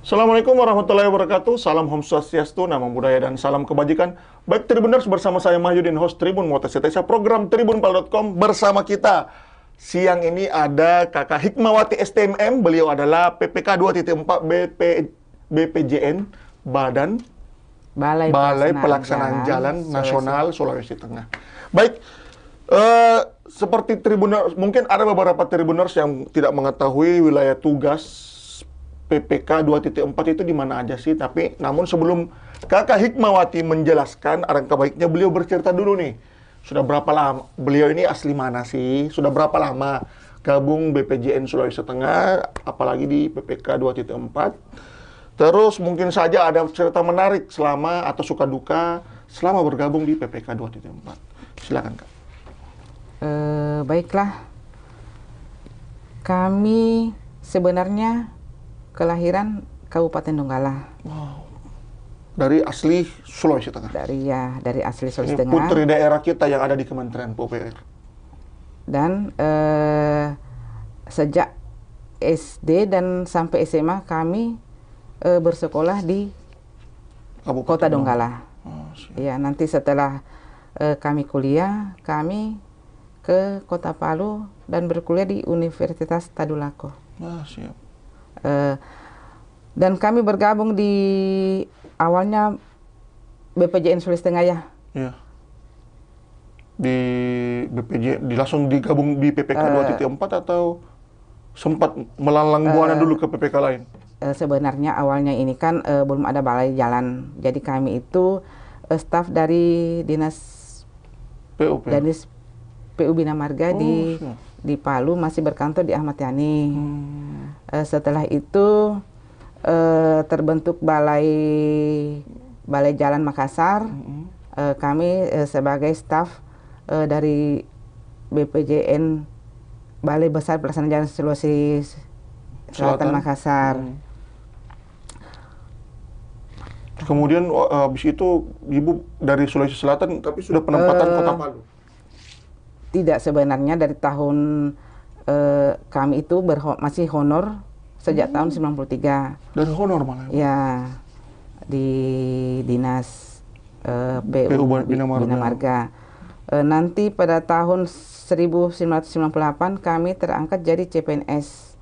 Assalamualaikum warahmatullahi wabarakatuh. Salam Om Swastiastu, nama budaya dan salam kebajikan. Baik Tribuners, bersama saya Mahyudin, host Tribun Motor Setesa, program tribunpal.com. Bersama kita siang ini ada Kakak Hikmawati STMM. Beliau adalah PPK 2.4 BPJN, Badan Balai Pelaksanaan Jalan Nasional Sulawesi Tengah. Baik, seperti Tribuners, mungkin ada beberapa Tribuners yang tidak mengetahui wilayah tugas PPK 2.4 itu di mana aja sih. Tapi namun sebelum Kakak Hikmawati menjelaskan, alangkah baiknya beliau bercerita dulu nih. Sudah berapa lama beliau ini, asli mana sih? Sudah berapa lama gabung BPJN Sulawesi Tengah, apalagi di PPK 2.4? Terus mungkin saja ada cerita menarik selama atau suka duka selama bergabung di PPK 2.4. Silakan Kak. Baiklah. Kami sebenarnya kelahiran Kabupaten Donggala. Wow. Dari asli Sulawesi Tengah. Dari asli Sulawesi Ini Tengah. putri daerah kita yang ada di Kementerian PUPR. Dan sejak SD dan sampai SMA kami bersekolah di Kota Donggala. Ya, nanti setelah kami kuliah, kami ke Kota Palu dan berkuliah di Universitas Tadulako. Siap. Dan kami bergabung di awalnya BPJN Sulawesi Tengah ya. Iya. Di BPJ, langsung digabung di PPK 2.4 atau sempat melalang buana dulu ke PPK lain? Sebenarnya awalnya ini kan belum ada balai jalan. Jadi kami itu staf dari Dinas PU Bina Marga di Palu, masih berkantor di Ahmad Yani. Setelah itu terbentuk balai jalan Makassar. Kami sebagai staf dari BPJN Balai Besar Pelaksanaan Jalan Sulawesi Selatan Makassar. Kemudian habis itu Ibu dari Sulawesi Selatan tapi sudah penempatan Kota Palu? Tidak, sebenarnya dari tahun kami itu masih honor sejak tahun 93. Dari honor malah? Ya, di Dinas PU Bina Marga. Nanti pada tahun 1998 kami terangkat jadi CPNS.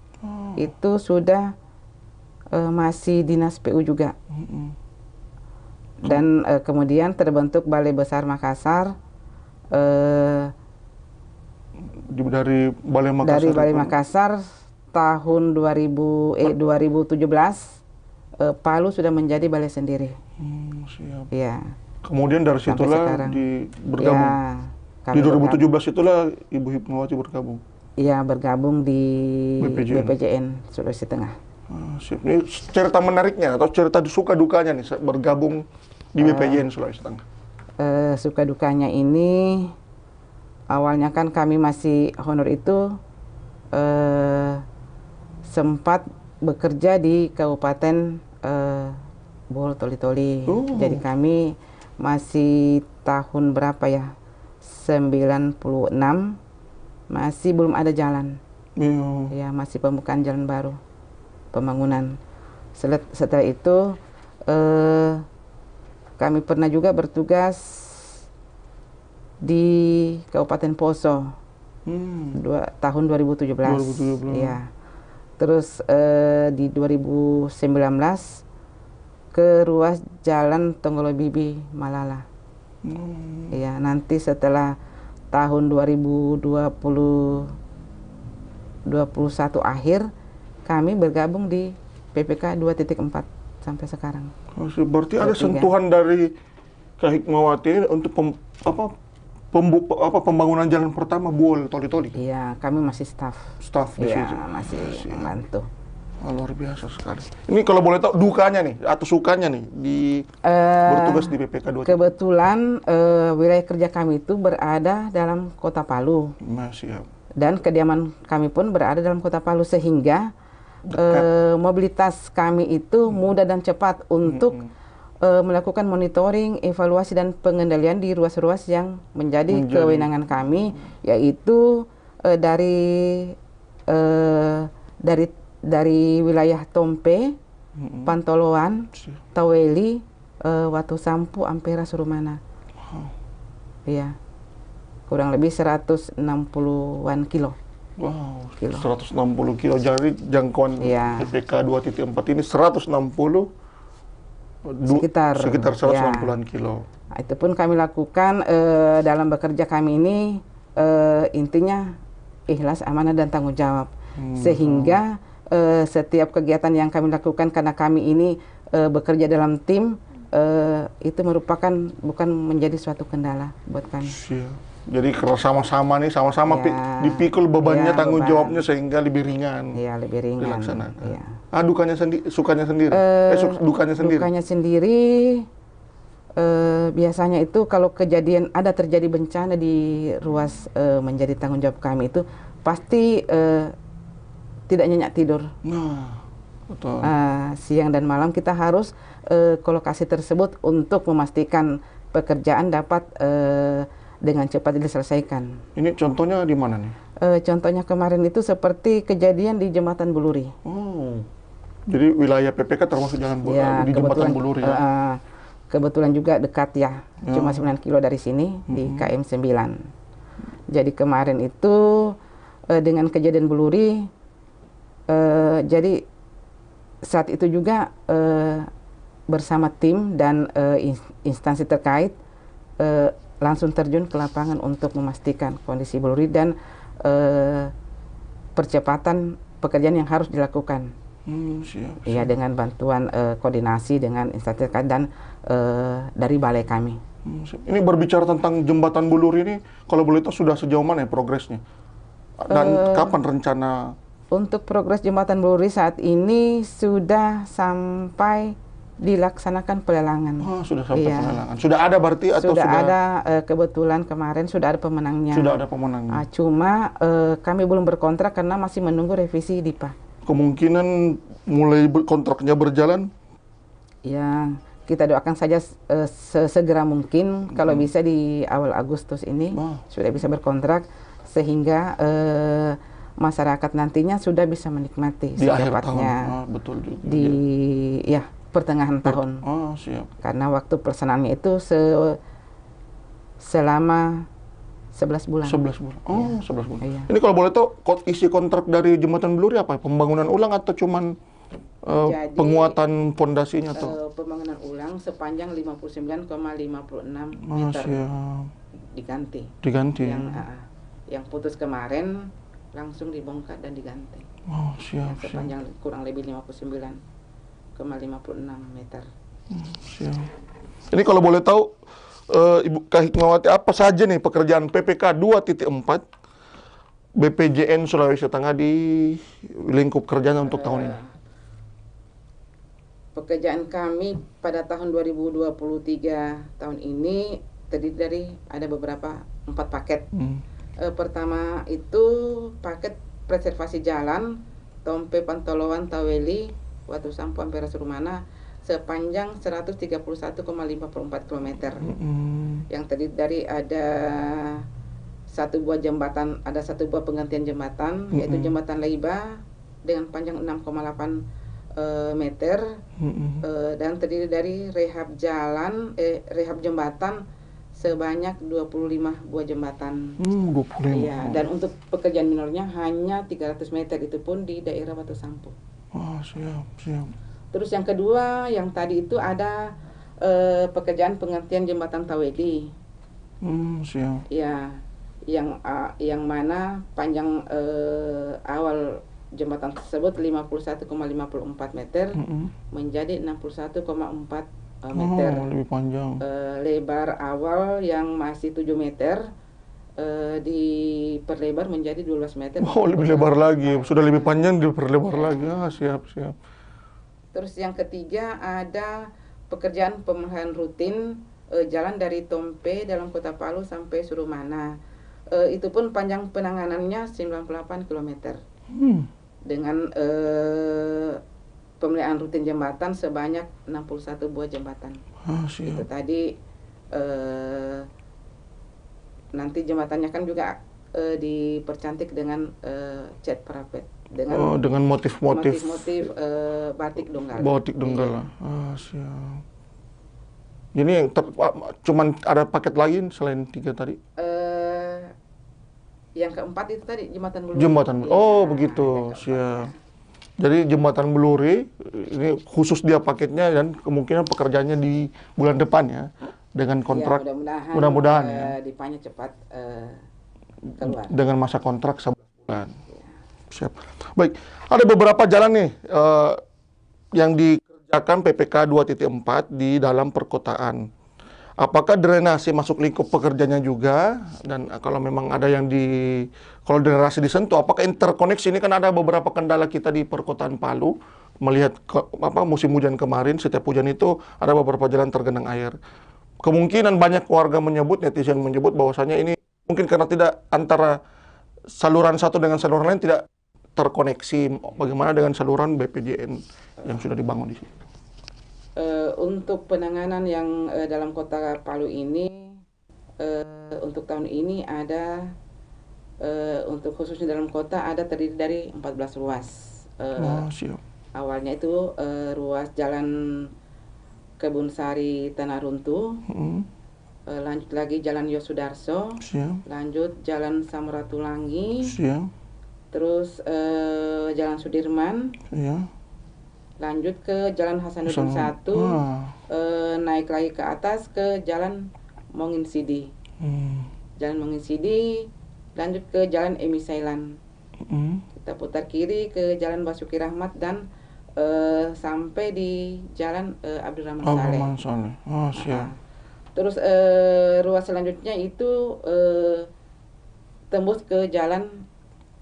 Itu sudah masih Dinas PU juga. Dan kemudian terbentuk Balai Besar Makassar. Dari Balai Makassar tahun 2017 Palu sudah menjadi balai sendiri. Siap. Ya. Kemudian dari situlah bergabung. Ya, di 2017 itulah Ibu Hikmawati bergabung. Iya, bergabung di BPJN Sulawesi Tengah. Siap. Ini cerita menariknya atau cerita suka dukanya nih bergabung di BPJN Sulawesi Tengah. Suka dukanya ini awalnya kan kami masih honor itu sempat bekerja di Kabupaten Bol Toli-Toli. Jadi kami masih tahun berapa ya? 96, masih belum ada jalan. Ya, masih pembukaan jalan baru, pembangunan. Setelah itu kami pernah juga bertugas di Kabupaten Poso tahun 2017. Ya. Terus di 2019 ke ruas Jalan Tonggolo Bibi Malala. Ya, nanti setelah tahun 2021 akhir kami bergabung di PPK 2.4 sampai sekarang. Berarti ada sentuhan dari Kak Hikmawati untuk pembangunan jalan pertama Bol Toli-Toli? Iya, kami masih staf di situ. Masih membantu. Luar biasa sekali. Ini kalau boleh tahu dukanya nih atau sukanya nih di bertugas di PPK 2. Kebetulan wilayah kerja kami itu berada dalam Kota Palu. Siap. Dan kediaman kami pun berada dalam Kota Palu, sehingga mobilitas kami itu mudah dan cepat untuk melakukan monitoring, evaluasi dan pengendalian di ruas-ruas yang menjadi kewenangan kami, yaitu dari wilayah Tompe Pantoloan, Taweli, Watu Sampu, Ampera, Surumana. Iya. Kurang lebih 160-an kilo. Wow, 160 kilo. Jadi jangkauan PPK 2.4 ini 160 sekitar 160-an kilo. Nah, itu pun kami lakukan dalam bekerja kami ini intinya ikhlas, amanah, dan tanggung jawab. Sehingga setiap kegiatan yang kami lakukan, karena kami ini bekerja dalam tim, itu merupakan bukan menjadi suatu kendala buat kami. Jadi sama-sama nih, sama-sama dipikul bebannya, tanggung jawabnya, sehingga lebih ringan. Iya, lebih ringan. Dilaksanakan. Dukanya sendiri, sukanya sendiri, dukanya sendiri. Dukanya sendiri, biasanya itu kalau terjadi bencana di ruas menjadi tanggung jawab kami itu pasti tidak nyenyak tidur. Betul. Siang dan malam kita harus ke lokasi tersebut untuk memastikan pekerjaan dapat dengan cepat diselesaikan. Ini contohnya di mana nih? Contohnya kemarin itu seperti kejadian di Jembatan Buluri. Jadi wilayah PPK termasuk di Jembatan Buluri ya? Kebetulan juga dekat ya, cuma 9 kilo dari sini, di KM 9. Jadi kemarin itu dengan kejadian Buluri, jadi saat itu juga bersama tim dan instansi terkait langsung terjun ke lapangan untuk memastikan kondisi Buluri dan percepatan pekerjaan yang harus dilakukan. Iya, dengan bantuan koordinasi dengan instansi terkait dan dari balai kami. Ini berbicara tentang jembatan Buluri ini, kalau boleh tahu sudah sejauh mana ya progresnya? Dan kapan rencana? Untuk progres jembatan Buluri saat ini sudah sampai dilaksanakan pelelangan. Sudah sampai pelelangan. Sudah ada berarti atau sudah ada? Kebetulan kemarin sudah ada pemenangnya. Sudah ada pemenangnya. Cuma kami belum berkontrak karena masih menunggu revisi DIPA. Kemungkinan mulai kontraknya berjalan? Ya, kita doakan saja sesegera mungkin. Kalau bisa di awal Agustus ini sudah bisa berkontrak, sehingga masyarakat nantinya sudah bisa menikmati di akhir tahun. Betul juga. Pertengahan tahun. Siap. Karena waktu pelaksanaannya itu selama 11 bulan. 11 bulan. 11 bulan. Iya. Ini kalau boleh tahu, isi kontrak dari Jembatan Buluri apa? Pembangunan ulang atau cuman penguatan fondasinya atau? Pembangunan ulang sepanjang 59,56 meter. Diganti. Yang putus kemarin langsung dibongkar dan diganti. Siap. Sepanjang kurang lebih 59,56 meter. Siap. Ini kalau boleh tahu, Ibu Kak Hikmawati, apa saja nih pekerjaan PPK 2.4 BPJN Sulawesi Tengah di lingkup kerjanya untuk tahun ini? Pekerjaan kami pada tahun 2023 tahun ini terdiri dari ada beberapa 4 paket. Pertama itu paket preservasi jalan Tompe Pantoloan Taweli Watu Sampu Ampera Surumana sepanjang 131,54 km. Yang terdiri dari ada satu buah jembatan, ada satu buah penggantian jembatan, yaitu jembatan Leiba dengan panjang 6,8 meter, dan terdiri dari rehab jembatan sebanyak 25 buah jembatan. 25. Iya, dan untuk pekerjaan minornya hanya 300 meter, itu pun di daerah Watu Sampu. Siap. Terus yang kedua, yang tadi itu ada pekerjaan penggantian jembatan Taweli. Siap. Ya, yang mana panjang awal jembatan tersebut 51,54 meter menjadi 61,4 meter. Lebih panjang. Lebar awal yang masih 7 meter diperlebar menjadi 12 meter. Lebih lebar lagi. Sudah lebih panjang, diperlebar lagi. Siap. Terus yang ketiga ada pekerjaan pemeliharaan rutin jalan dari Tompe dalam Kota Palu sampai Surumana. Itu pun panjang penanganannya 98 km. Dengan pemeliharaan rutin jembatan sebanyak 61 buah jembatan. Itu tadi nanti jembatannya kan juga dipercantik dengan cat parapet dengan motif-motif motif-motif batik Donggala. batik Donggala. Siap. Jadi yang cuman ada paket lagi selain 3 tadi? Yang keempat itu tadi Jembatan Beluri. Jembatan. Begitu. Yang Siap. Jadi Jembatan Beluri ini khusus dia paketnya dan kemungkinan pekerjaannya di bulan depan ya dengan kontrak. Mudah-mudahan ya. Dipanya cepat keluar. Dengan masa kontrak 11 bulan. Siap. Baik, ada beberapa jalan nih yang dikerjakan PPK 2.4 di dalam perkotaan. Apakah drainase masuk lingkup pekerjanya juga? Dan kalau memang ada yang kalau drainase disentuh, apakah interkoneksi? Ini kan ada beberapa kendala kita di perkotaan Palu. Melihat musim hujan kemarin, setiap hujan itu ada beberapa jalan tergenang air. Kemungkinan banyak warga menyebut, netizen menyebut bahwasanya ini mungkin karena tidak antara saluran satu dengan saluran lain tidak terkoneksi. Bagaimana dengan saluran BPJN yang sudah dibangun di sini? Untuk penanganan yang dalam kota Palu ini, untuk tahun ini ada, untuk khususnya dalam kota ada terdiri dari 14 ruas. Siap. Awalnya itu ruas Jalan Kebun Sari Tanah Runtuh, lanjut lagi Jalan Yosudarso, lanjut Jalan Samratulangi, terus Jalan Sudirman, lanjut ke Jalan Hasanuddin 1, naik lagi ke atas ke Jalan Mongin Sidi, Jalan Mongin Sidi, lanjut ke Jalan Emi Sailan, kita putar kiri ke Jalan Basuki Rahmat dan sampai di Jalan Abdurrahman Saleh. Siap. Terus ruas selanjutnya itu tembus ke Jalan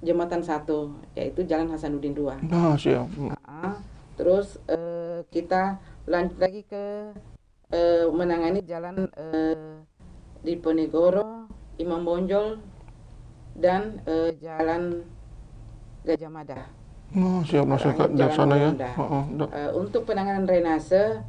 Jembatan 1, yaitu Jalan Hasanuddin 2. Siap. Terus kita lanjut lagi ke menangani jalan Diponegoro, Imam Bonjol, dan Jalan Gajah Mada. Siap, masuk ke sana ya. Untuk penanganan drainase,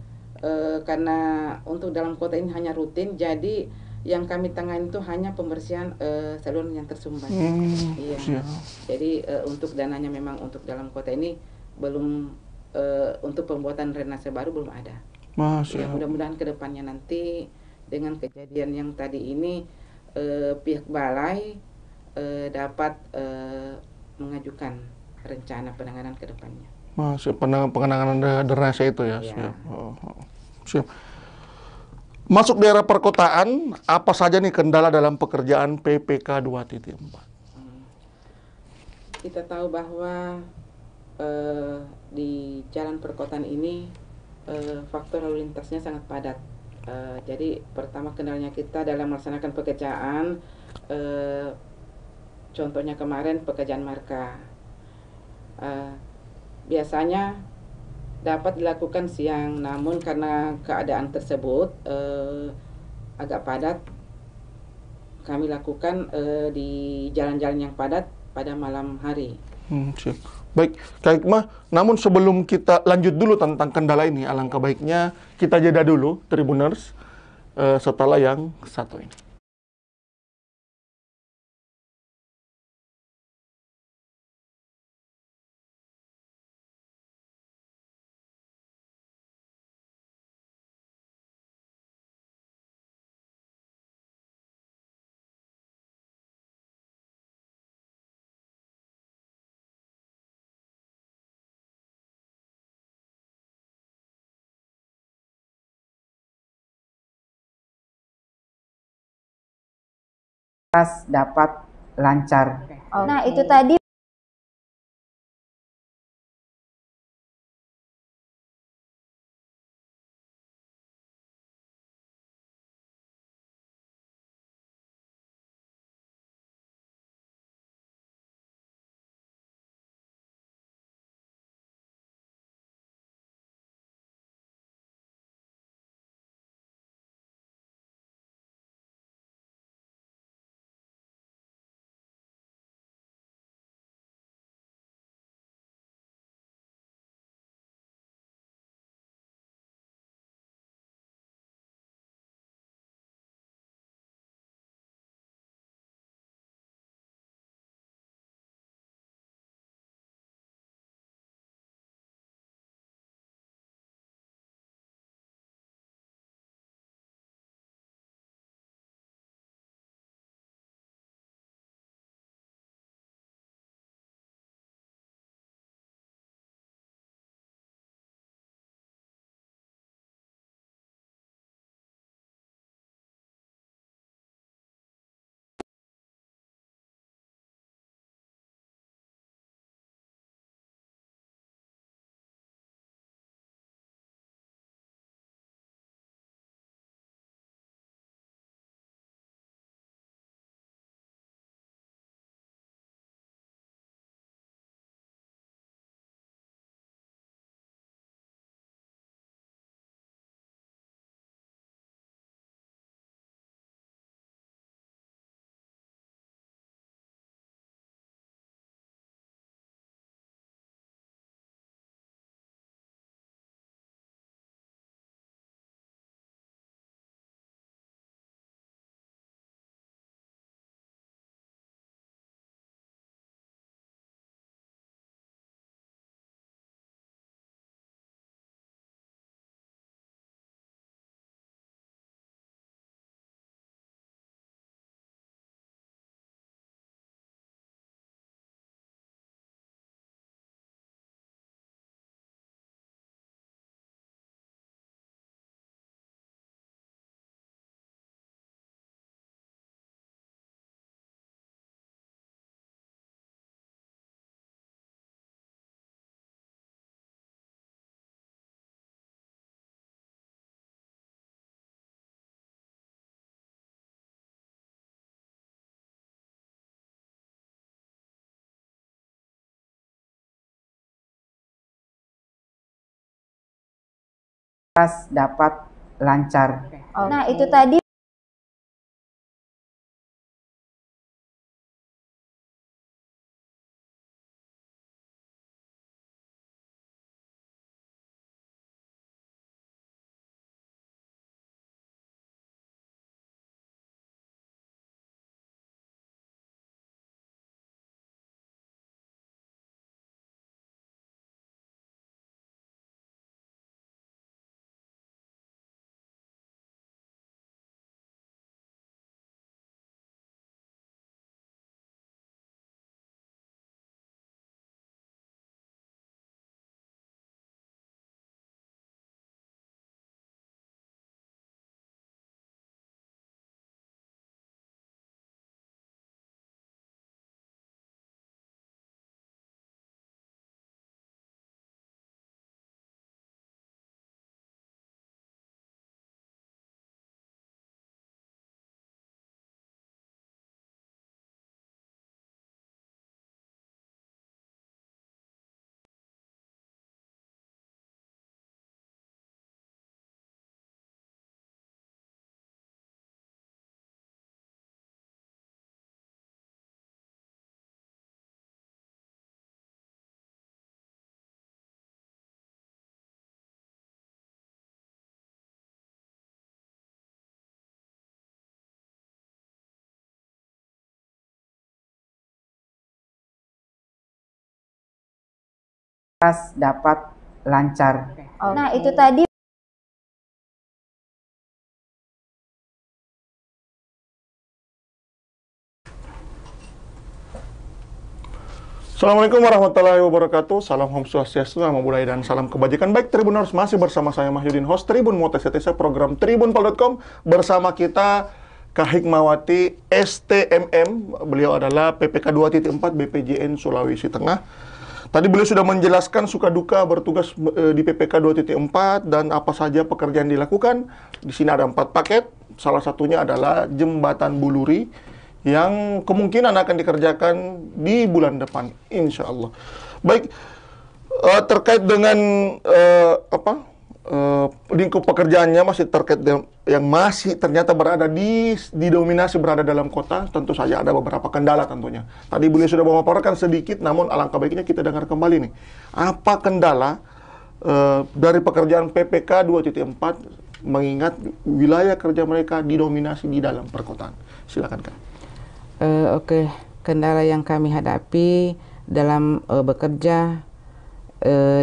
karena untuk dalam kota ini hanya rutin, jadi yang kami tangani itu hanya pembersihan saluran yang tersumbat. Iya. Jadi untuk dananya memang untuk dalam kota ini belum, untuk pembuatan drainase baru belum ada. Ya, mudah-mudahan kedepannya nanti dengan kejadian yang tadi ini pihak balai dapat mengajukan rencana penanganan kedepannya. Penanganan drainase itu ya. Siap. Masuk daerah perkotaan, apa saja nih kendala dalam pekerjaan PPK 2.4? Kita tahu bahwa di jalan perkotaan ini faktor lalu lintasnya sangat padat. Jadi pertama kendalanya kita dalam melaksanakan pekerjaan, contohnya kemarin pekerjaan marka, biasanya dapat dilakukan siang, namun karena keadaan tersebut agak padat, kami lakukan di jalan-jalan yang padat pada malam hari. Siap. Baik, Kak Hikmah, namun sebelum kita lanjut dulu tentang kendala ini, alangkah baiknya kita jeda dulu, Tribuners, setelah yang satu ini. Dapat lancar. Nah, itu tadi dapat lancar. Nah, itu tadi dapat lancar. Nah, itu tadi Assalamualaikum warahmatullahi wabarakatuh. Salam Om Swastiastu, Namo Buddhaya, dan salam kebajikan. Baik Tribuners, masih bersama saya Mahyudin, host Tribun Motosetesa, program tribunpal.com. Bersama kita Kak Hikmawati STMM. Beliau adalah PPK 2.4 BPJN Sulawesi Tengah. Tadi beliau sudah menjelaskan suka duka bertugas di PPK 2.4 dan apa saja pekerjaan dilakukan. Di sini ada 4 paket. Salah satunya adalah Jembatan Buluri yang kemungkinan akan dikerjakan di bulan depan, insya Allah. Baik, terkait dengan lingkup pekerjaannya masih terkait dengan yang masih ternyata berada didominasi berada dalam kota, tentu saja ada beberapa kendala tentunya. Tadi beliau sudah memaparkan sedikit, namun alangkah baiknya kita dengar kembali nih. Apa kendala dari pekerjaan PPK 2.4 mengingat wilayah kerja mereka didominasi di dalam perkotaan? Silakan Kak. Oke, kendala yang kami hadapi dalam bekerja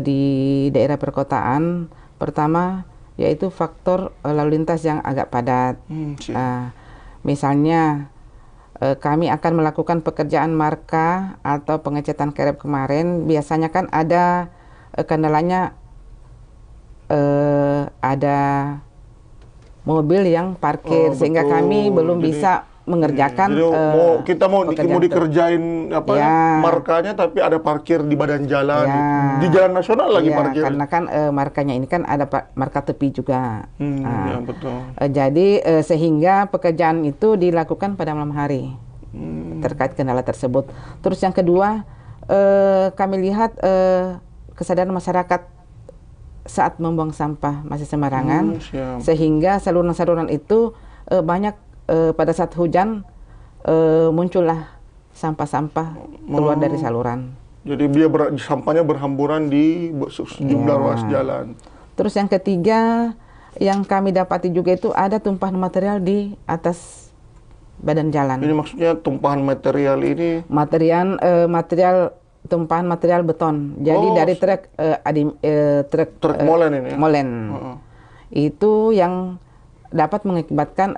di daerah perkotaan, pertama yaitu faktor lalu lintas yang agak padat. Misalnya kami akan melakukan pekerjaan marka atau pengecatan kerep kemarin, biasanya kan ada kendalanya, ada mobil yang parkir, sehingga betul. kami belum bisa mengerjakan. Jadi kita mau dikerjain markanya, tapi ada parkir di badan jalan, di jalan nasional lagi parkir. Karena kan markanya ini kan ada marka tepi juga. Ya, betul. Jadi sehingga pekerjaan itu dilakukan pada malam hari terkait kendala tersebut. Terus yang kedua, kami lihat kesadaran masyarakat saat membuang sampah masih sembarangan, sehingga saluran-saluran itu banyak pada saat hujan muncullah sampah-sampah keluar dari saluran. Jadi dia sampahnya berhamburan di sejumlah ruas jalan. Terus yang ketiga yang kami dapati juga itu ada tumpahan material di atas badan jalan. Ini maksudnya tumpahan material ini? Material tumpahan material beton. Jadi dari truk molen ini. Molen. Itu yang dapat mengakibatkan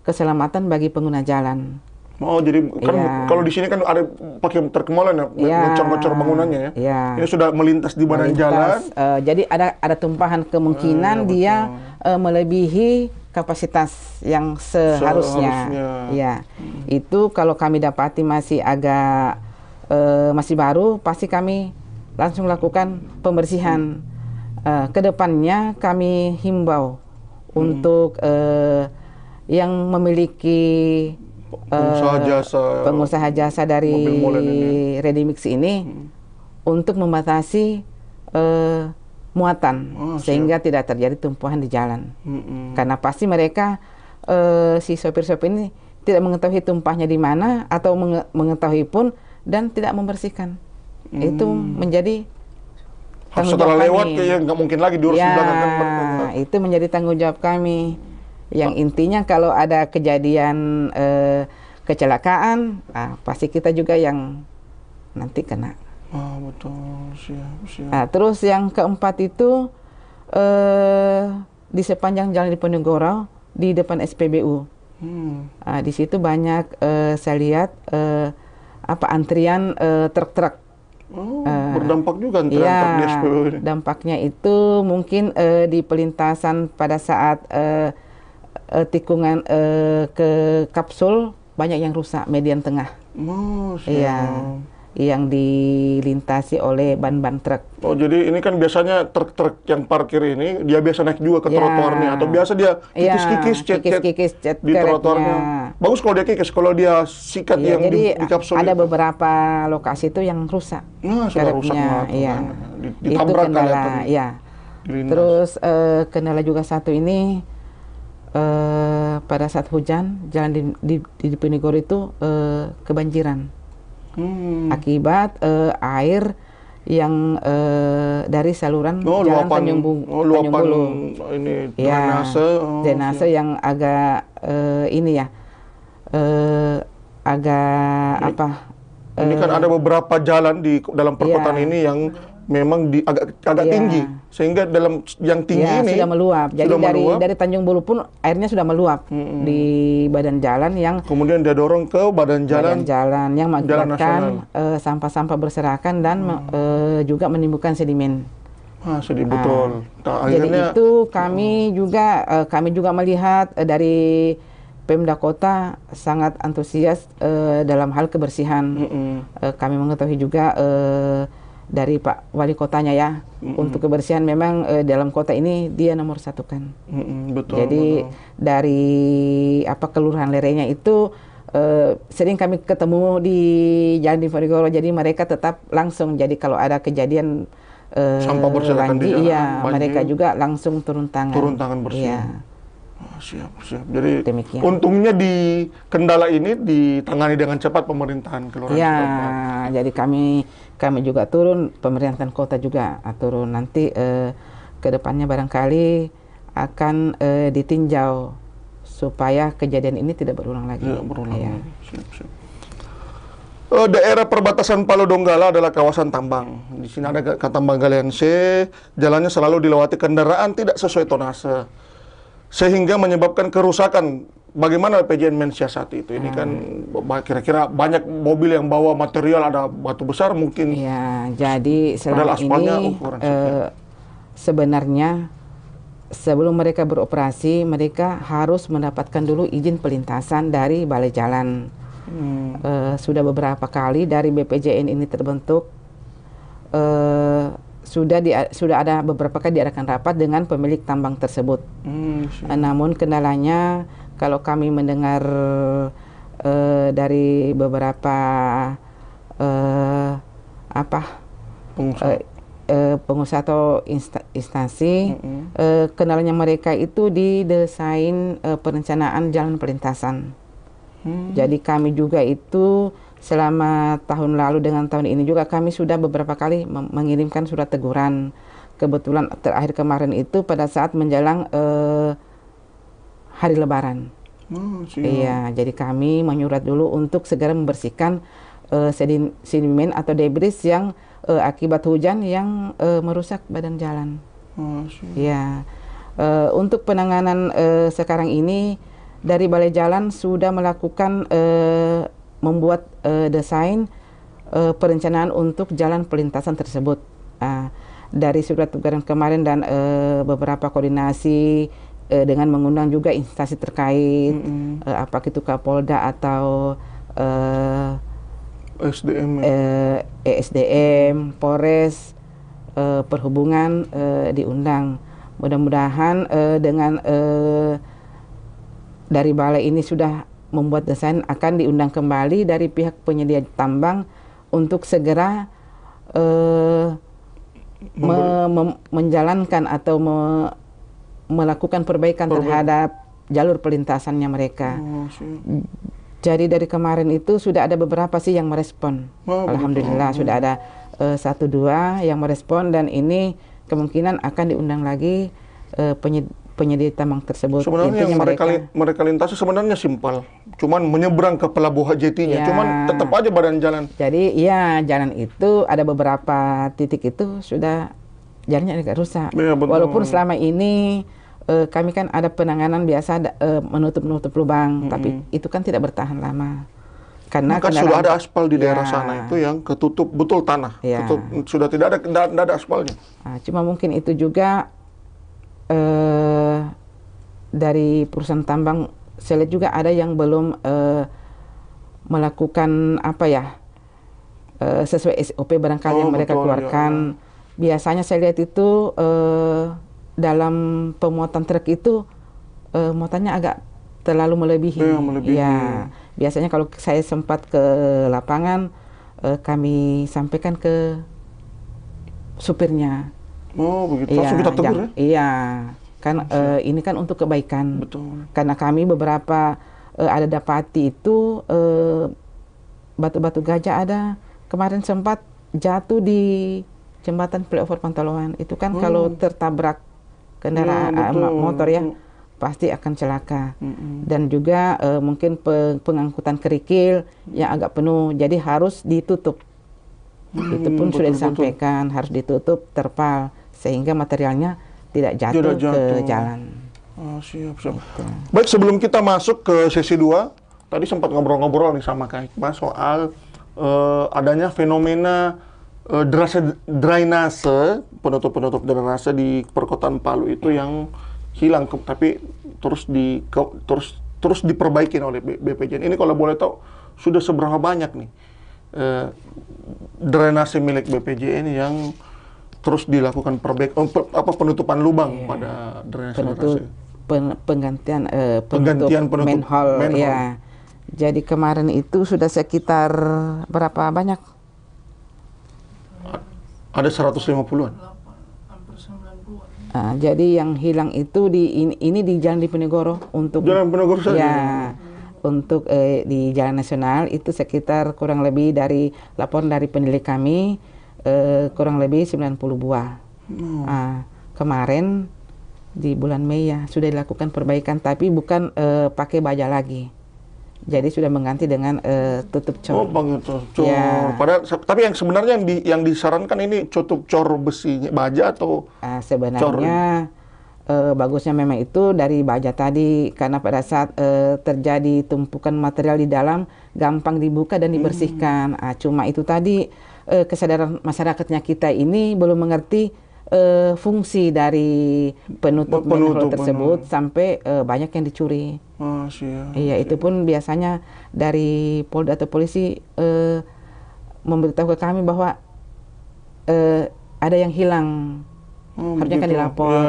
keselamatan bagi pengguna jalan. Oh, jadi kan kalau di sini kan ada pakai truk molen ya, ngocor-ngocor bangunannya ya. Ini sudah melintas di badan jalan. Jadi ada tumpahan, kemungkinan dia melebihi kapasitas yang seharusnya. Ya, itu kalau kami dapati masih agak masih baru, pasti kami langsung lakukan pembersihan. Kedepannya kami himbau untuk yang memiliki pengusaha jasa dari Ready Mix ini untuk membatasi muatan sehingga tidak terjadi tumpuan di jalan. Karena pasti mereka si sopir-sopir ini tidak mengetahui tumpahnya di mana atau mengetahui pun dan tidak membersihkan. Itu menjadi tanggung setelah jawab lewat kami. kayak nggak mungkin lagi diurus di belakang kan. Itu menjadi tanggung jawab kami. Yang intinya kalau ada kejadian kecelakaan, pasti kita juga yang nanti kena. Betul, siap. Nah, terus yang keempat itu di sepanjang Jalan Diponegoro di depan SPBU. Di situ banyak saya lihat antrian truk-truk. Berdampak juga antrian truk di SPBU ini. Dampaknya itu mungkin di pelintasan pada saat tikungan ke Kapsul banyak yang rusak median tengah. Yang dilintasi oleh ban-ban truk. Jadi ini kan biasanya truk-truk yang parkir ini dia biasa naik juga ke trotoarnya atau biasa dia kikis-kikis cat di trotoarnya. Bagus kalau dia kikis, kalau dia sikat yang jadi di Kapsul ada itu. beberapa lokasi itu yang rusak. Sudah rusak Itu kendala. Terus kendala juga satu ini pada saat hujan jalan di Diponegoro itu kebanjiran. Akibat air yang dari saluran jalan Tanjung Bulu. Ini drainase yang agak ini kan ada beberapa jalan di dalam perkotaan ini yang memang agak tinggi, sehingga dalam yang tinggi ini sudah meluap. Jadi dari Tanjung Bulu pun airnya sudah meluap di badan jalan yang kemudian dia dorong ke badan jalan yang mengakibatkan sampah-sampah berserakan dan juga menimbulkan sedimen. Sedih betul. Jadi itu kami juga melihat dari Pemda Kota sangat antusias dalam hal kebersihan. Kami mengetahui juga dari Pak Wali Kotanya untuk kebersihan memang dalam kota ini dia nomor satu kan. Jadi dari kelurahan Lerenya itu sering kami ketemu di Jalan Diponegoro, jadi mereka tetap langsung, jadi kalau ada kejadian sampah berserakan di jalan, mereka juga langsung turun tangan bersih. Siap. Jadi demikian. Untungnya di kendala ini ditangani dengan cepat pemerintahan kelurahan setempat. Jadi kami juga turun, pemerintahan kota juga turun. Nanti ke depannya barangkali akan ditinjau supaya kejadian ini tidak berulang lagi. Siap. Daerah perbatasan Palu Donggala adalah kawasan tambang. Di sini ada tambang galian C, jalannya selalu dilewati kendaraan tidak sesuai tonase, sehingga menyebabkan kerusakan. Bagaimana PJN mensiasati itu? Ini kan kira-kira banyak mobil yang bawa material, ada batu besar mungkin. Jadi selama ini sebenarnya sebelum mereka beroperasi, mereka harus mendapatkan dulu izin pelintasan dari Balai Jalan. Sudah beberapa kali dari BPJN ini terbentuk, sudah ada beberapa kali diadakan rapat dengan pemilik tambang tersebut. Namun kendalanya kalau kami mendengar dari beberapa pengusaha atau instansi, kendalanya mereka itu di desain perencanaan jalan pelintasan. Jadi kami juga itu selama tahun lalu dengan tahun ini juga kami sudah beberapa kali mengirimkan surat teguran. Kebetulan terakhir kemarin itu pada saat menjelang hari Lebaran. Jadi kami menyurat dulu untuk segera membersihkan sedimen atau debris yang akibat hujan yang merusak badan jalan. Untuk penanganan sekarang ini dari Balai Jalan sudah melakukan membuat desain perencanaan untuk jalan pelintasan tersebut. Dari surat teguran kemarin dan beberapa koordinasi dengan mengundang juga instansi terkait, apakah itu Kapolda atau ESDM, Polres, Perhubungan diundang. Mudah-mudahan dengan dari balai ini sudah membuat desain, akan diundang kembali dari pihak penyedia tambang untuk segera menjalankan atau melakukan perbaikan terhadap jalur pelintasannya mereka. Jadi dari kemarin itu sudah ada beberapa sih yang merespon. Alhamdulillah sudah ada 1-2 yang merespon, dan ini kemungkinan akan diundang lagi penyedia tambang tersebut. Sebenarnya yang mereka lintasi sebenarnya simpel, cuman menyeberang ke pelabuhan jetinya, ya, cuman tetap aja badan jalan. Jadi ya jalan itu ada beberapa titik itu sudah jalannya agak rusak. Ya, walaupun selama ini kami kan ada penanganan biasa menutup lubang, tapi itu kan tidak bertahan lama. Karena kan sudah ada aspal di daerah sana itu yang ketutup betul tanah, sudah tidak ada aspalnya. Nah, cuma mungkin itu juga dari perusahaan tambang, saya lihat juga ada yang belum melakukan sesuai SOP barangkali yang mereka keluarkan. Biasanya saya lihat itu dalam pemuatan truk itu muatannya agak terlalu melebihi. Ya, biasanya kalau saya sempat ke lapangan, kami sampaikan ke supirnya. Oh begitu, langsung kita tegur ya? Iya, kan ini kan untuk kebaikan. Betul. Karena kami beberapa ada dapati itu batu-batu gajah ada kemarin sempat jatuh di jembatan flyover Pantoloan. Itu kan kalau tertabrak kendaraan motor ya pasti akan celaka. Dan juga mungkin pengangkutan kerikil yang agak penuh, jadi harus ditutup. Itu pun sudah disampaikan harus ditutup terpal sehingga materialnya tidak jatuh ke jalan. Siap. Baik, sebelum kita masuk ke sesi 2, tadi sempat ngobrol-ngobrol nih sama Kak Hikmah soal adanya fenomena drainase, penutup drainase di perkotaan Palu itu yang hilang, tapi terus diperbaiki oleh BPJN. Ini kalau boleh tahu sudah seberapa banyak nih drainase milik BPJN yang terus dilakukan penutupan lubang pada drainase. Penggantian penutup manhole. Ya. Jadi kemarin itu sudah sekitar berapa banyak? Ada 150-an. Jadi yang hilang itu ini di Jalan Diponegoro untuk Jalan Diponegoro saja. Ya. Untuk di Jalan Nasional itu sekitar kurang lebih dari laporan dari penilik kami kurang lebih 90 buah. Kemarin di bulan Mei ya sudah dilakukan perbaikan, tapi bukan pakai baja lagi. Jadi sudah mengganti dengan tutup cor. Oh, begitu. Cor. Ya. Padahal, tapi yang sebenarnya yang disarankan ini tutup cor besi baja atau sebenarnya bagusnya memang itu dari baja tadi, karena pada saat terjadi tumpukan material di dalam gampang dibuka dan dibersihkan. Cuma itu tadi kesadaran masyarakatnya kita ini belum mengerti fungsi dari penutup manhole tersebut sampai banyak yang dicuri. Iya, itu pun biasanya dari Polda atau polisi memberitahu ke kami bahwa ada yang hilang. Harusnya kan dilapor.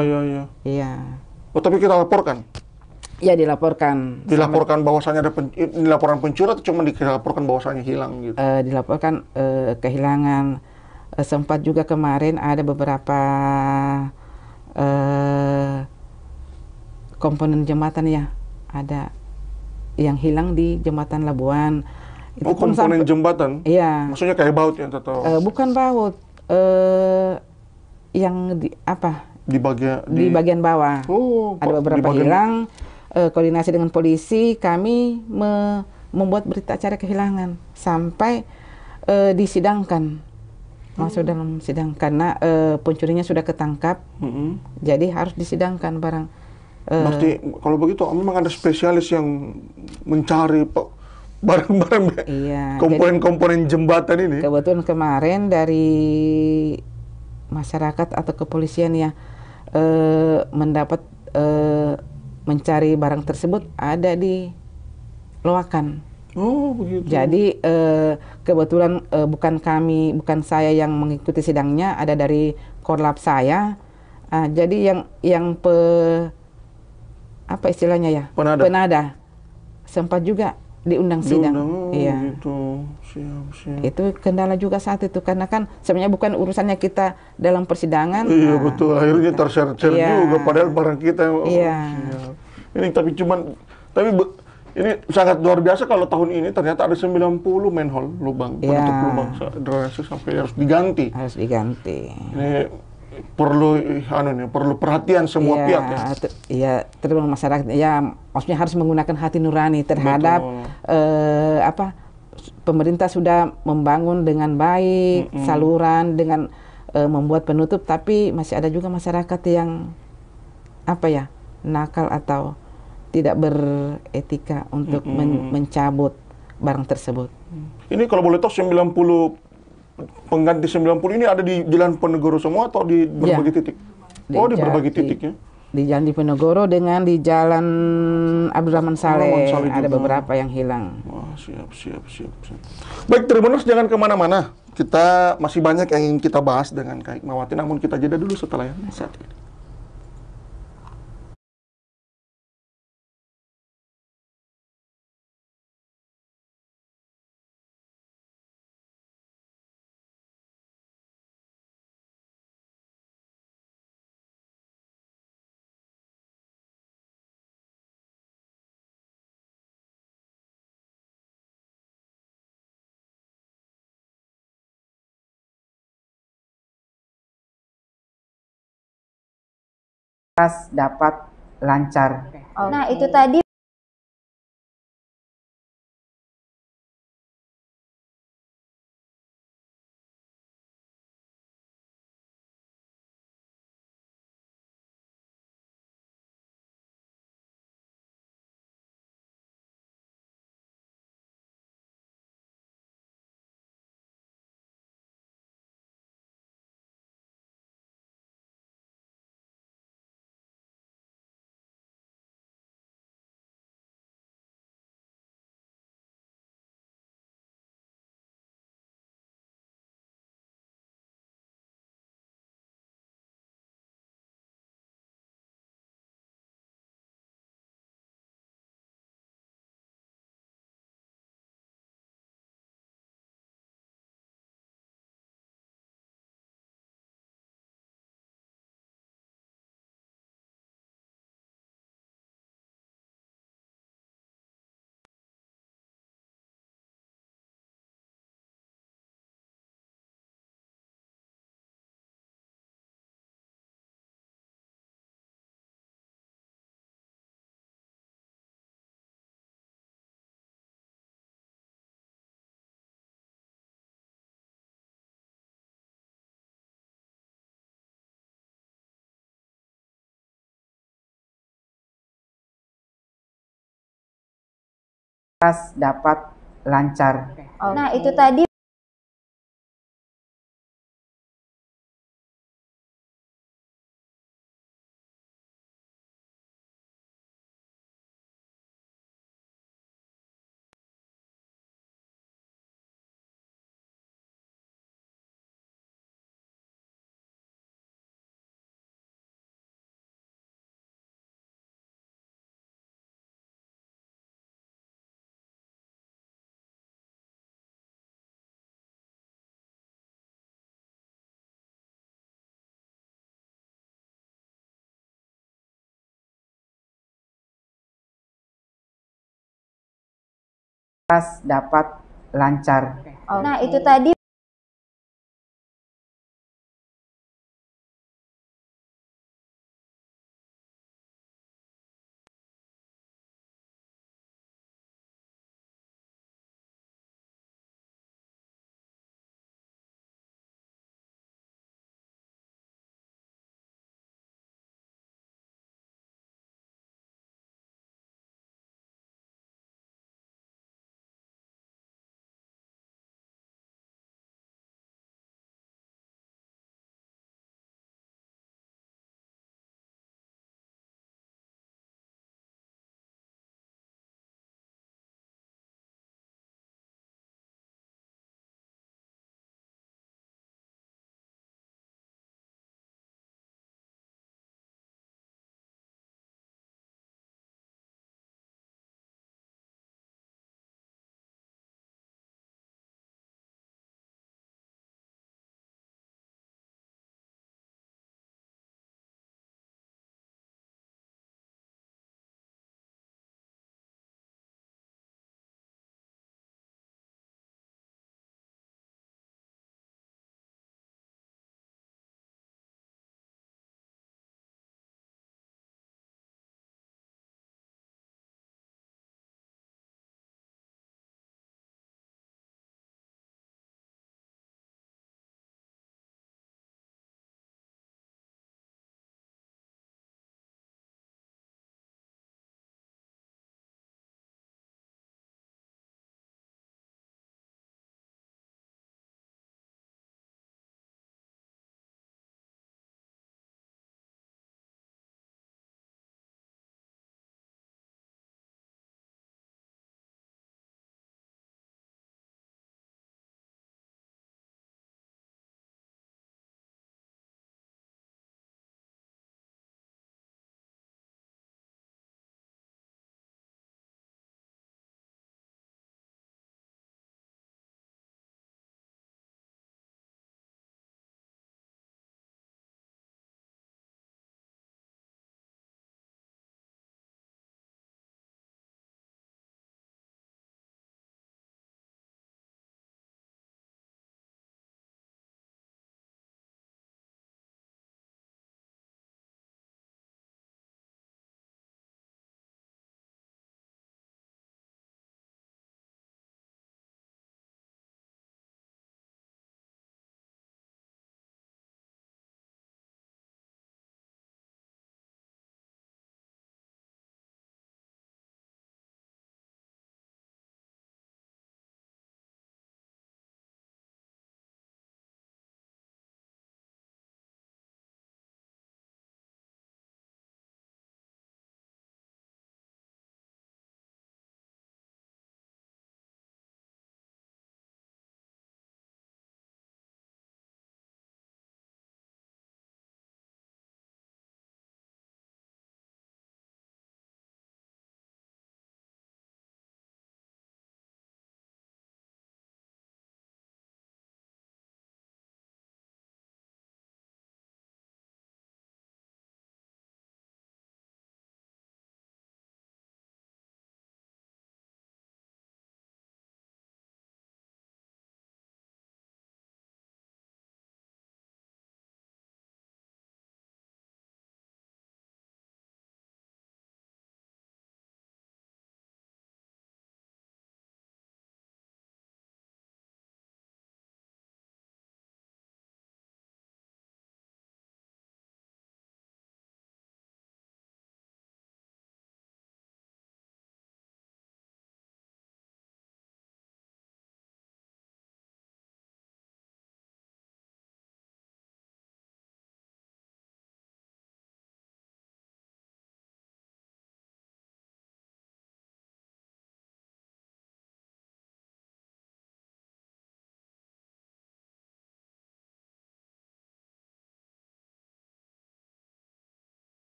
Iya. Oh, tapi kita laporkan? Iya, dilaporkan. Dilaporkan bahwasannya ada laporan pencuri atau cuma dilaporkan bahwasannya hilang gitu? Dilaporkan kehilangan. Sempat juga kemarin ada beberapa komponen jembatan ya, ada yang hilang di jembatan Labuan. Itu komponen jembatan? Iya. Maksudnya kayak baut ya atau? Bukan baut, yang di bagian bawah. Ada beberapa hilang. Koordinasi dengan polisi, kami membuat berita acara kehilangan sampai disidangkan, masuk dalam sidang karena pencurinya sudah ketangkap. Jadi harus disidangkan barang. Berarti kalau begitu memang ada spesialis yang mencari barang-barang, komponen-komponen jembatan ini. Kebetulan kemarin dari masyarakat atau kepolisian ya mendapat mencari barang tersebut ada di Loakan. Oh begitu. Jadi kebetulan bukan saya yang mengikuti sidangnya, ada dari korlap saya. Jadi yang apa istilahnya ya? Penada sempat juga diundang sidang. Diundang, Iya. gitu. Siap. Itu kendala juga saat itu karena kan sebenarnya bukan urusannya kita dalam persidangan. Iya betul, akhirnya terseret-seret Iya. juga padahal barang kita. Iya. Siap. Ini ini sangat luar biasa kalau tahun ini ternyata ada 90 manhole lubang, Iya. penutup lubang drainase sampai harus diganti. Harus diganti. Ini perlu perhatian semua pihak ya. Iya, terutama masyarakat. Ya, maksudnya harus menggunakan hati nurani terhadap pemerintah sudah membangun dengan baik saluran dengan membuat penutup, tapi masih ada juga masyarakat yang nakal atau tidak beretika untuk mencabut barang tersebut. Ini kalau boleh tahu 90 pengganti 90 ini ada di Jalan Ponegoro semua atau di berbagai titik? Di berbagai titik ya. Di Jalan Diponegoro dengan di Jalan Abdurrahman Saleh ada beberapa yang hilang. Wah, siap. Baik, Tribuners, jangan kemana-mana. Kita masih banyak yang ingin kita bahas dengan Kak Hikmawati, namun kita jeda dulu setelah yang satu ini. Dapat lancar. Nah, itu tadi dapat lancar. Nah, itu tadi dapat lancar. Nah, itu tadi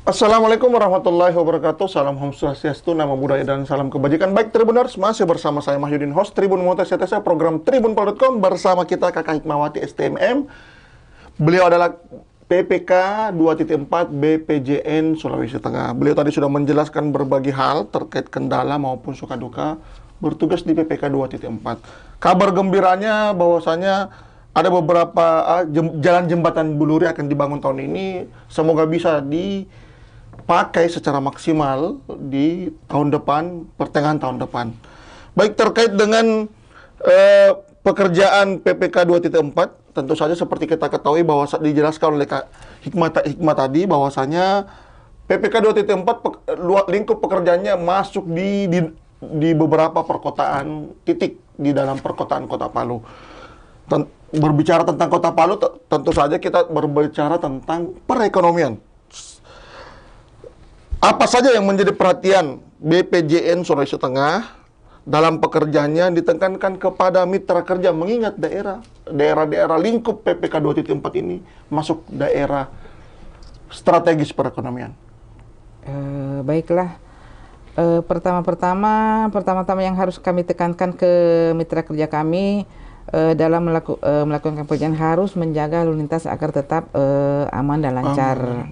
Assalamualaikum warahmatullahi wabarakatuh. Salam Om Swastiastu, nama budaya dan salam kebajikan. Baik Tribuners, masih bersama saya Mahyudin, host Tribun Motor CTC, program tribunpal.com. Bersama kita Kakak Hikmawati STMM. Beliau adalah PPK 2.4 BPJN Sulawesi Tengah. Beliau tadi sudah menjelaskan berbagai hal terkait kendala maupun suka duka bertugas di PPK 2.4. Kabar gembiranya bahwasanya ada beberapa jalan jembatan Buluri akan dibangun tahun ini. Semoga bisa dipakai secara maksimal di tahun depan, pertengahan tahun depan. Baik, terkait dengan pekerjaan PPK 2.4, tentu saja seperti kita ketahui bahwa dijelaskan oleh Kak Hikmah tadi bahwasanya PPK 2.4 lingkup pekerjaannya masuk di beberapa perkotaan titik di dalam perkotaan Kota Palu. Berbicara tentang Kota Palu, tentu saja kita berbicara tentang perekonomian. Apa saja yang menjadi perhatian BPJN Sulawesi Tengah dalam pekerjaannya ditekankan kepada mitra kerja, mengingat daerah-daerah lingkup PPK 2.4 ini masuk daerah strategis perekonomian. Baiklah, pertama-tama yang harus kami tekankan ke mitra kerja kami dalam melakukan pekerjaan harus menjaga lalu lintas agar tetap aman dan lancar.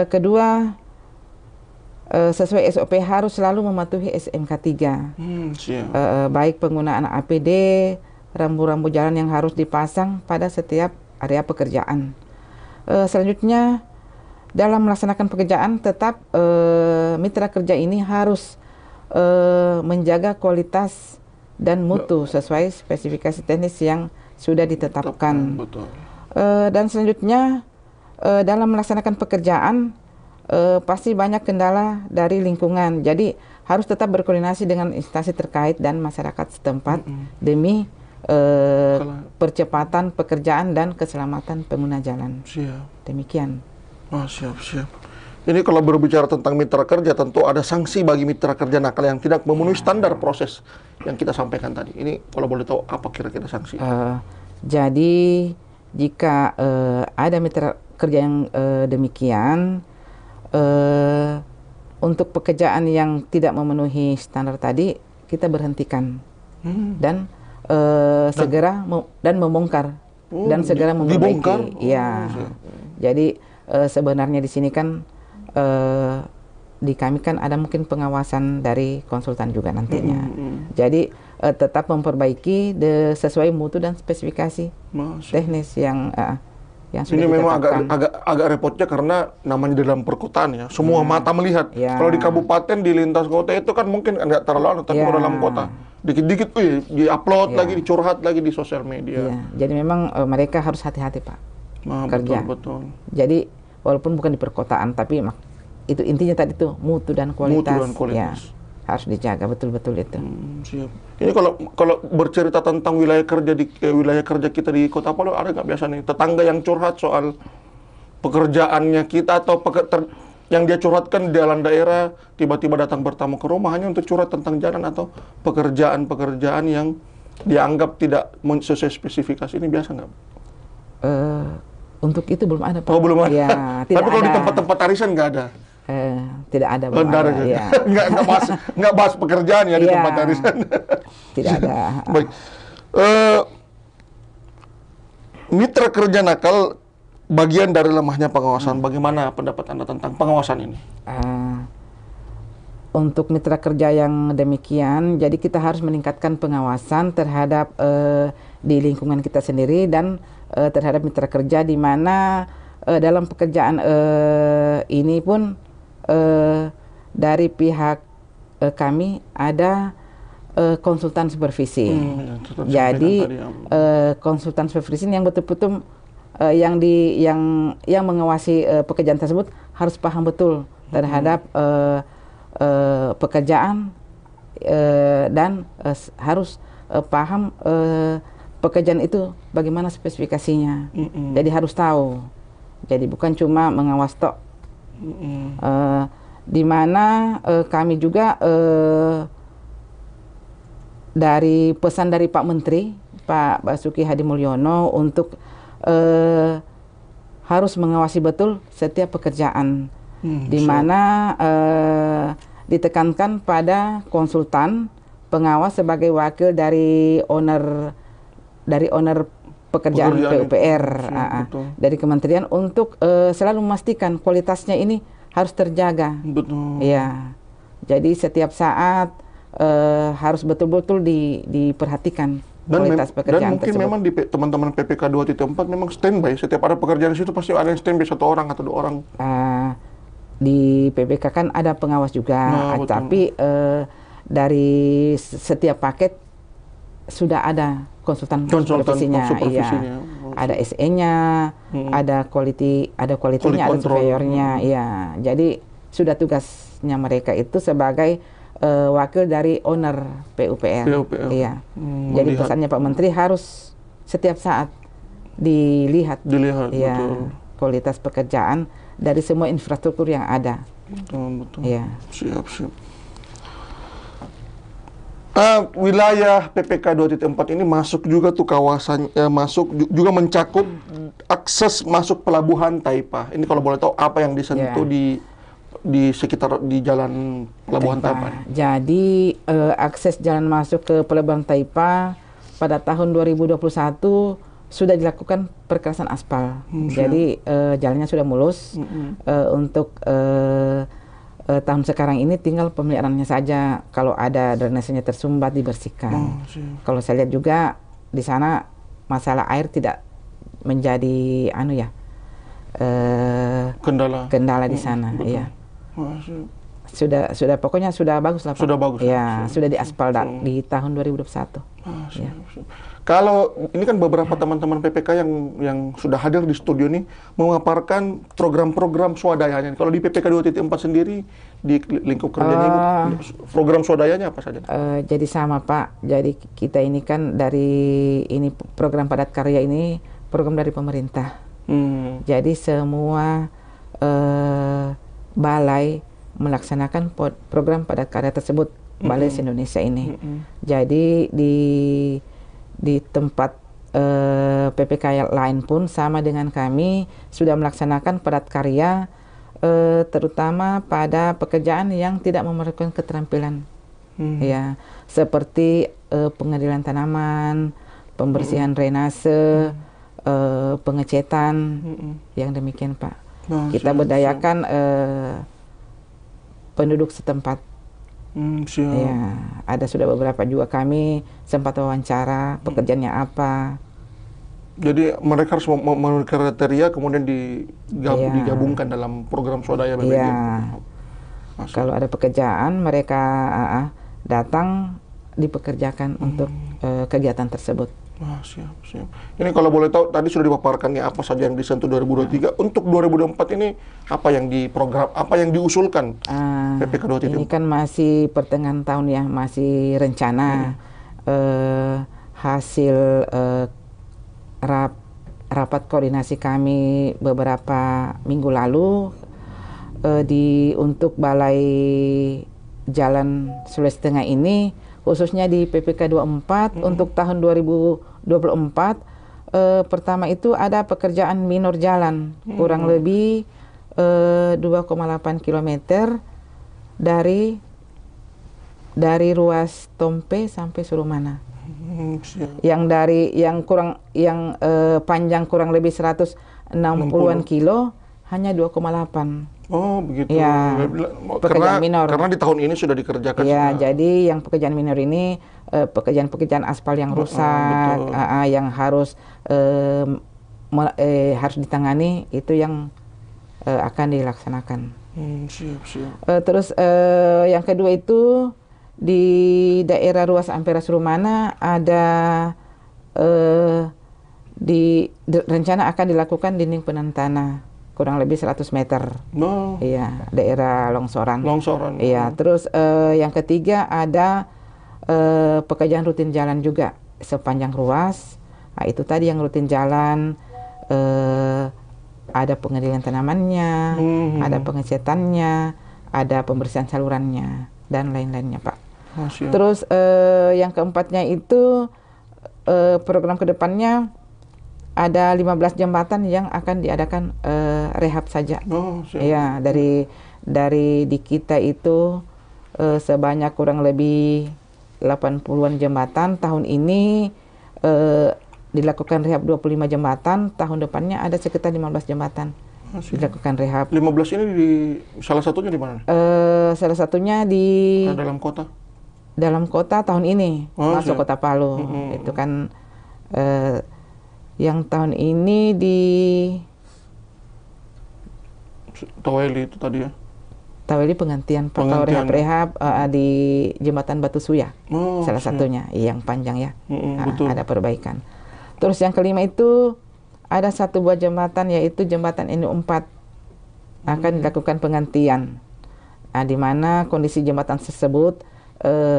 Kedua, sesuai SOP harus selalu mematuhi SMK 3. Baik penggunaan APD, rambu-rambu jalan yang harus dipasang pada setiap area pekerjaan. Selanjutnya, dalam melaksanakan pekerjaan tetap mitra kerja ini harus menjaga kualitas dan mutu sesuai spesifikasi teknis yang sudah ditetapkan. Betul. Dan selanjutnya dalam melaksanakan pekerjaan pasti banyak kendala dari lingkungan. Jadi harus tetap berkoordinasi dengan instansi terkait dan masyarakat setempat demi percepatan pekerjaan dan keselamatan pengguna jalan. Siap. Demikian. Siap. Ini kalau berbicara tentang mitra kerja, tentu ada sanksi bagi mitra kerja nakal yang tidak memenuhi standar proses yang kita sampaikan tadi. Ini kalau boleh tahu apa kira-kira sanksi? Jadi jika ada mitra kerja yang demikian, untuk pekerjaan yang tidak memenuhi standar tadi kita berhentikan dan segera membongkar dan segera memperbaiki. Ya. Jadi sebenarnya di sini kan di kami kan ada mungkin pengawasan dari konsultan juga nantinya. Jadi tetap memperbaiki sesuai mutu dan spesifikasi teknis yang sudah ini memang ditetapkan. agak repotnya karena namanya dalam perkotaan ya, semua mata melihat. Kalau di kabupaten, di lintas kota itu kan mungkin nggak terlalu, tapi kalau dalam kota dikit-dikit di-upload lagi, dicurhat lagi di sosial media. Jadi memang mereka harus hati-hati Pak kerja. Betul. Jadi walaupun bukan di perkotaan, tapi itu intinya tadi tuh mutu dan kualitas. Ya, harus dijaga betul-betul itu. Siap. Ini kalau bercerita tentang wilayah kerja kita di Kota Palu, ada nggak biasa nih tetangga yang curhat soal pekerjaannya kita atau yang dia curhatkan di dalam daerah, tiba-tiba datang bertamu ke rumah hanya untuk curhat tentang jalan atau pekerjaan yang dianggap tidak sesuai spesifikasi, ini biasa nggak? Untuk itu belum ada Pak. Oh, belum ada. Ya, tapi kalau di tempat-tempat arisan nggak ada. Tidak ada, belum ada. Ya. nggak bahas pekerjaan ya di tempat arisan. Tidak ada. Baik. Mitra kerja nakal bagian dari lemahnya pengawasan. Bagaimana pendapat Anda tentang pengawasan ini? Untuk mitra kerja yang demikian, jadi kita harus meningkatkan pengawasan terhadap di lingkungan kita sendiri dan terhadap mitra kerja, di mana dalam pekerjaan ini pun dari pihak kami ada konsultan supervisi. Jadi konsultan supervisi yang betul-betul yang mengawasi pekerjaan tersebut harus paham betul terhadap pekerjaan dan harus paham pekerjaan itu bagaimana spesifikasinya. Jadi harus tahu. Jadi bukan cuma mengawas tok. Di mana kami juga dari pesan dari Pak Menteri, Pak Basuki Hadi Mulyono, untuk harus mengawasi betul setiap pekerjaan. di mana ditekankan pada konsultan pengawas sebagai wakil dari owner pekerjaan PUPR dari kementerian untuk selalu memastikan kualitasnya ini harus terjaga. Betul. Ya, jadi setiap saat harus betul-betul diperhatikan kualitas pekerjaan dan mungkin tersebut. memang di teman-teman PPK 2.4 memang standby. Setiap ada pekerjaan di situ pasti ada yang standby 1 orang atau 2 orang. Di PPK kan ada pengawas juga, tapi dari setiap paket sudah ada konsultan supervisinya. Iya. Ada SE-nya, ada quality-nya, ada surveyornya. Iya. Jadi sudah tugasnya mereka itu sebagai wakil dari owner PUPR. Iya. Jadi pesannya Pak Menteri harus setiap saat dilihat ya, betul. Kualitas pekerjaan dari semua infrastruktur yang ada. Betul. Iya. Siap. Wilayah PPK 2.4 ini masuk juga tuh kawasan, juga mencakup akses masuk pelabuhan Taipa. Ini kalau boleh tahu apa yang disentuh di sekitar di jalan pelabuhan Taipa. Jadi akses jalan masuk ke pelabuhan Taipa pada tahun 2021 sudah dilakukan perkerasan aspal. Jadi jalannya sudah mulus. Untuk tahun sekarang ini tinggal pemeliharaannya saja. Kalau ada drainasenya tersumbat dibersihkan. Kalau saya lihat juga di sana masalah air tidak menjadi kendala di sana. Iya. Sudah pokoknya sudah bagus lah Pak. Sudah bagus. Ya, sudah diaspal di tahun 2021. Ya. Kalau ini kan beberapa teman-teman PPK yang sudah hadir di studio ini memaparkan program-program swadayanya. Kalau di PPK 2.4 sendiri di lingkup kerjanya program swadayanya apa saja? Jadi sama Pak. Jadi kita ini kan dari program padat karya ini program dari pemerintah. Jadi semua balai melaksanakan program padat karya tersebut, balai se-Indonesia ini. Jadi di tempat PPK yang lain pun sama dengan kami sudah melaksanakan padat karya, terutama pada pekerjaan yang tidak memerlukan keterampilan, ya, seperti pengadilan tanaman, pembersihan drainase, pengecetan, yang demikian Pak. Kita berdayakan penduduk setempat. Ya, ada sudah beberapa juga kami sempat wawancara pekerjaannya apa. Jadi mereka harus memenuhi kriteria kemudian digabungkan dalam program swadaya BPD. Kalau ada pekerjaan mereka datang dipekerjakan untuk kegiatan tersebut. Siap. Ini kalau boleh tahu tadi sudah dipaparkan nih apa saja yang disentuh 2023. Untuk 2024 ini apa yang diprogram, apa yang diusulkan PPK 2.4? Ini kan masih pertengahan tahun ya, masih rencana. Hasil rapat koordinasi kami beberapa minggu lalu untuk Balai Jalan Sulawesi Tengah ini, khususnya di PPK 24 untuk tahun 2024, pertama itu ada pekerjaan minor jalan kurang lebih 2,8 km dari ruas Tompe sampai Surumana. Yang panjang kurang lebih 160-an kilo hanya 2,8. Oh begitu. Ya, pekerjaan minor. Karena di tahun ini sudah dikerjakan. Ya, jadi yang pekerjaan minor ini pekerjaan-pekerjaan aspal yang rusak, yang harus ditangani, itu yang akan dilaksanakan. Terus yang kedua itu di daerah ruas Ampera Surumana ada rencana akan dilakukan dinding penahan tanah kurang lebih 100 meter. Iya, daerah longsoran. Iya, terus yang ketiga ada pekerjaan rutin jalan juga sepanjang ruas. Nah, itu tadi yang rutin jalan, ada pengedilan tanamannya, ada pengecetannya, ada pembersihan salurannya, dan lain-lainnya Pak. Terus yang keempatnya itu program kedepannya ada 15 jembatan yang akan diadakan rehab saja. Oh, siap. Ya, dari di kita itu sebanyak kurang lebih 80-an jembatan. Tahun ini dilakukan rehab 25 jembatan, tahun depannya ada sekitar 15 jembatan dilakukan rehab. 15 ini salah satunya di mana? Salah satunya di Dalam kota? Dalam kota tahun ini, masuk siap. Kota Palu. Itu kan yang tahun ini di Taweli itu tadi ya? Taweli penggantian Pak. Kalau rehab di Jembatan Batu Suya, salah satunya yang panjang ya. Betul. Ada perbaikan. Terus yang kelima itu ada satu buah jembatan, yaitu jembatan NU4 akan dilakukan penggantian. Di mana kondisi jembatan tersebut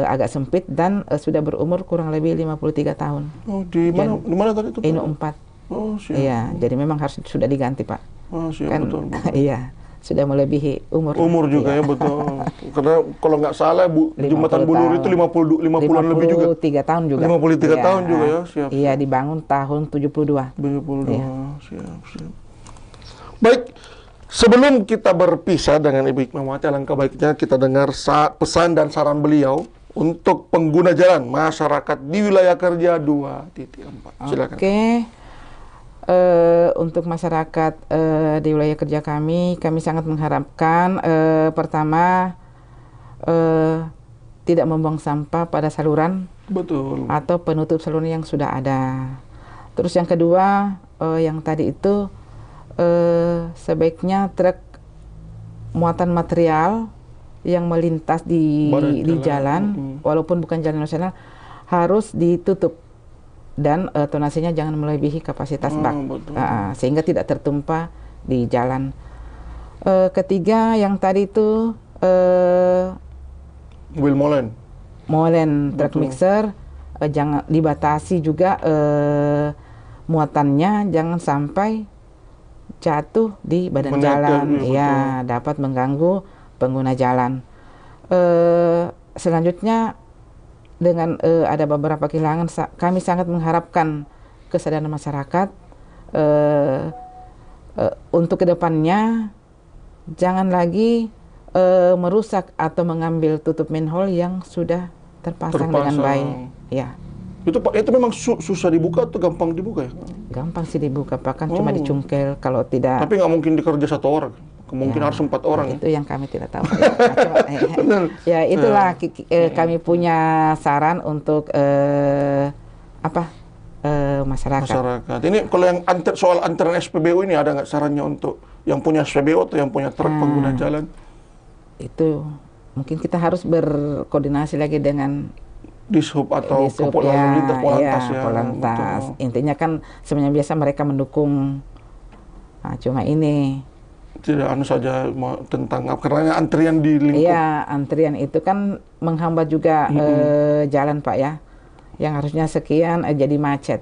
agak sempit dan sudah berumur kurang lebih 53 tahun. Oh, di mana tadi itu? NU4. Oh, siap. Iya, jadi memang harus sudah diganti, Pak. Oh, siap, Kan, betul. iya, sudah melebihi umur. Umur juga ya, betul. Karena kalau nggak salah, Jembatan Bulur itu 50-an lebih juga. 53 tahun juga. 53 Iya. tahun juga ya, siap. Iya, dibangun tahun 72. 72, Iya. siap. Baik, sebelum kita berpisah dengan Ibu Hikmawati, alangkah baiknya kita dengar pesan dan saran beliau untuk pengguna jalan masyarakat di wilayah kerja 2.4. Silakan. Oke. Untuk masyarakat di wilayah kerja kami sangat mengharapkan pertama tidak membuang sampah pada saluran Betul. atau penutup saluran yang sudah ada. Terus yang kedua, yang tadi itu sebaiknya truk muatan material yang melintas di jalan, walaupun bukan jalan nasional, harus ditutup dan tonasinya jangan melebihi kapasitas bak, sehingga tidak tertumpah di jalan. Ketiga, yang tadi itu mobil molen, truk mixer, jangan dibatasi juga muatannya, jangan sampai jatuh di badan jalan, ya dapat mengganggu pengguna jalan. Selanjutnya, dengan ada beberapa kehilangan, kami sangat mengharapkan kesadaran masyarakat untuk kedepannya jangan lagi merusak atau mengambil tutup manhole yang sudah terpasang dengan baik. Ya. Itu memang susah dibuka atau gampang dibuka ya? Gampang sih dibuka, Pak, kan cuma dicungkel kalau tidak. Tapi nggak mungkin dikerja 1 orang. Kemungkinan harus 4 orang. Itu yang kami tidak tahu. Ya, itulah kami punya saran untuk masyarakat. Ini kalau yang soal antrean SPBU ini ada nggak sarannya untuk yang punya SPBU atau yang punya truk pengguna jalan? Itu mungkin kita harus berkoordinasi lagi dengan Dishub atau Polantas ya. Polantas. Intinya kan sebenarnya biasa mereka mendukung. Nah, cuma ini tidak saja tentang karena antrian di lingkup. Iya, antrian itu kan menghambat juga jalan, Pak, ya. Yang harusnya sekian jadi macet.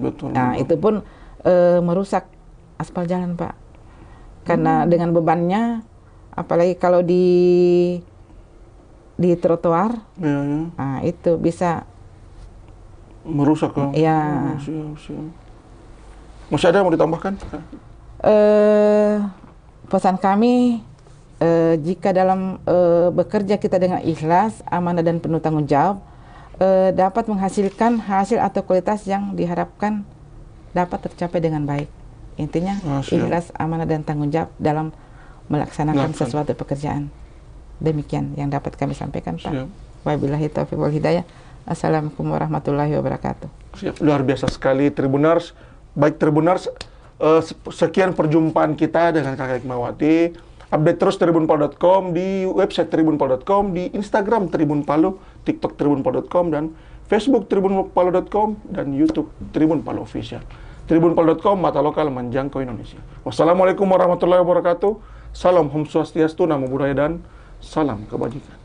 Betul. Nah, itu pun merusak aspal jalan, Pak. Karena dengan bebannya, apalagi kalau di trotoar, nah itu bisa merusak kan? Iya. Siap. Masih ada yang mau ditambahkan? Pesan kami, jika dalam bekerja kita dengan ikhlas, amanah dan penuh tanggung jawab, dapat menghasilkan hasil atau kualitas yang diharapkan dapat tercapai dengan baik. Intinya ikhlas, amanah dan tanggung jawab dalam melaksanakan sesuatu pekerjaan. Demikian yang dapat kami sampaikan, Pak. Wabillahi taufiq wal hidayah. Assalamualaikum warahmatullahi wabarakatuh. Siap, luar biasa sekali Tribuners. Baik Tribuners, sekian perjumpaan kita dengan Kakak Hikmawati. Update terus tribunpalu.com, di website tribunpalu.com, di Instagram Tribun Palu, TikTok tribunpalu.com, dan Facebook tribunpalu.com, dan YouTube Tribun Palu Official. Tribunpalu.com, mata lokal menjangkau Indonesia. Wassalamualaikum warahmatullahi wabarakatuh. Salam Om Swastiastu, Namo Buddhaya, dan salam kebajikan.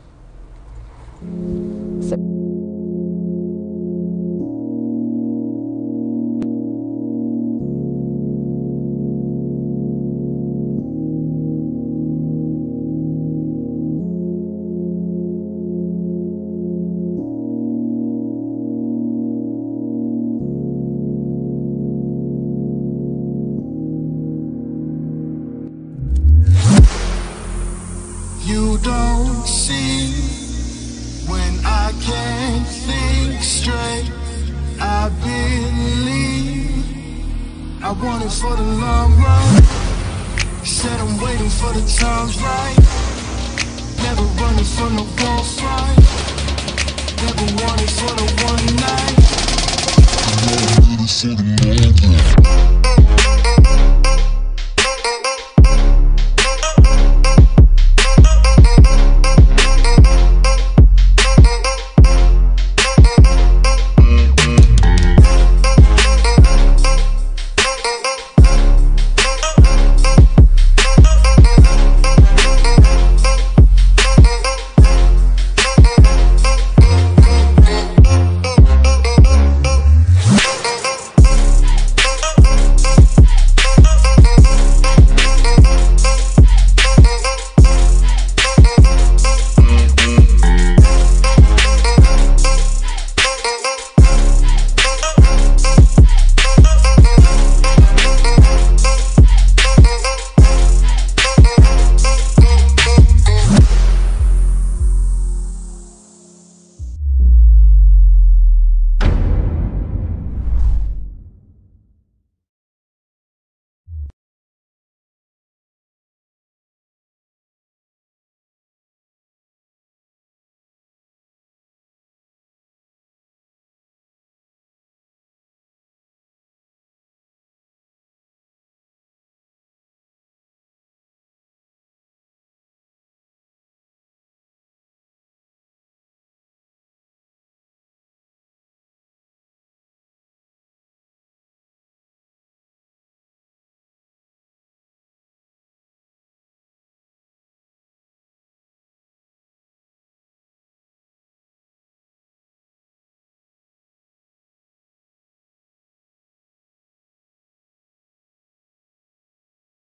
succeed when I can't think straight. I believe I want it for the long run. Said I'm waiting for the times right. Never running from no gunfight. Never wanted for the one night. Never wanted for the long run.